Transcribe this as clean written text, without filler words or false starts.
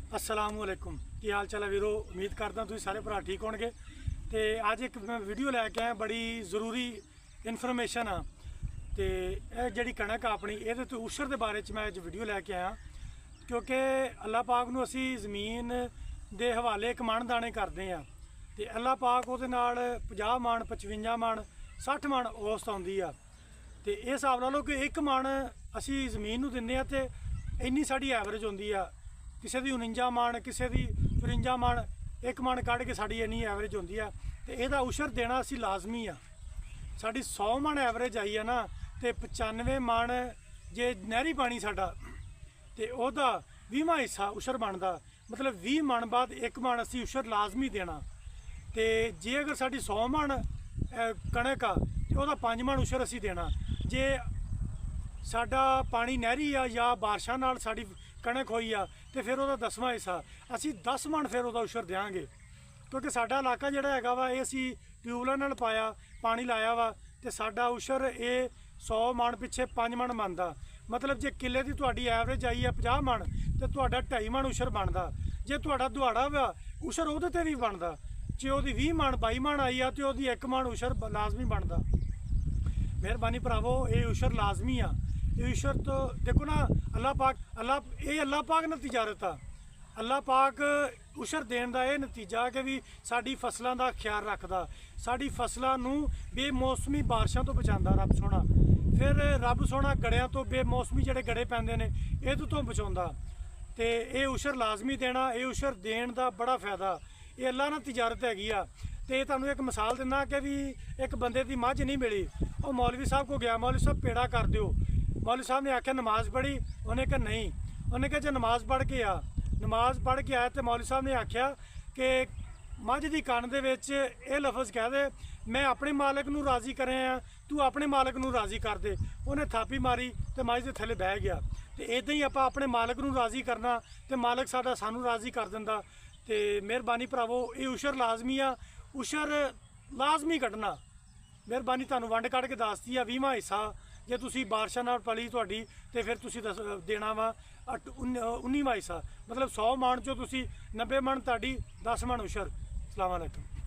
असलामुअलैकुम की हाल चाल है वीरो। उम्मीद करदा तुसीं सारे भरा ठीक होणगे। ते अज एक मैं वीडियो लैके आया, बड़ी जरूरी इन्फॉर्मेशन आ। तो यह जी कणक अपनी ये तो उशर के बारे मैं अज वीडियो लैके आया, क्योंकि अल्लाह पाक नूं असीं ज़मीन के हवाले एक मण दाने करते हैं। तो अल्लाह पाक उहदे नाल 50 मण 55 मण 60 मण औसत आउंदी आ। तो ये हिसाब ला लो कि एक मण असीं ज़मीन नूं दिंदे आ ते इन्नी साडी एवरेज होंदी आ। किसी की 49 मण, किसी की 54 मण, एक मण कढ़ के साड़ी इन्नी एवरेज होंदी है। तो यदा उशर देना असी लाजमी आ। साड़ी 100 मण एवरेज आई है ना, तो 95 मण जे नहरी पानी साडा तो वह 20वां हिस्सा उशर बनता। मतलब 20 मण बाद एक मण असी उशर लाजमी देना। तो जे अगर साड़ी 100 मण कणक आ तो वह 5 मण उशर असी देना। जे साडा पानी नहरी आ या बारिशा नाल साडी कणक होई आ तो फिर वह 10वां हिस्सा असी 10 मण फिर वह उशर देंगे। क्योंकि साडा इलाका जिहड़ा हैगा वा ये असी ट्यूबवैल नाल पाया पानी लाया वा, तो साडा उशर ये 100 मण पिछे 5 मण बनता। मतलब जे किले की तुहाडी एवरेज आई है 50 मण तो तुहाडा 2.5 मण उशर बनता। जे तुहाडा दुहाड़ा वा उशर उहदे ते भी बनता। जे उहदी 20 मण 22 मण आई आ तो उहदी 1 मण उशर लाजमी बनता। मेहरबानी भरावो, ये उशर लाजमी आ। ये उशर तो देखो ना, अल्लाह पाक ना तिजारत आ। अल्लाह पाक उशर देने का यह नतीजा कि भी साडी फसलों का ख्याल रखता, साडी फसलों नूं बेमौसमी बारिशों तो बचाता रब सोहना। फिर रब सोहना गड़ियां तो बेमौसमी जिहड़े गड़े पैंदे ने इहदे तो बचाउंदा। तो ये उशर लाजमी देना, ये उशर देने का बड़ा फायदा। ये अल्लाह नाल तिजारत हैगी आ। तो ये तुहानूं एक मिसाल दिंदा कि भी एक बंदे की मझ नहीं मिली, वो मौलवी साहब को गया, मौलवी साहब पेड़ा कर दिओ। मौलवी साहब ने आख्या नमाज पढ़ी, उन्हें कहा नहीं। उन्हें कहा जो नमाज पढ़ के आ, नमाज पढ़ के आया तो मौलवी साहब ने आख्या कि मझ की कन दे विच ये लफज कह दे, मैं अपने मालिक नूं राजी करें, तू अपने मालिक नूं राजी कर दे। उन्हें थापी मारी तो मझ के थले बह गया। तो इदां ही आपां अपने मालिक नूं राजी करना तो मालिक साडा सानूं राजी कर दिंदा। तो मेहरबानी भरावो, ये उशर लाजमी आ, उशर लाजमी कढ़ना। मेहरबानी तुहानूं वंड कढ़ के दसदी आ 20वां हिस्सा जे तुसी बारिशा नाल पली तुहाडी तो फिर तुसी देना वा 19वां हिस्सा। मतलब 100 मण चो तुसी 90 मण तुहाडी 10 मण उशर। अस्सलाम वालेकुम।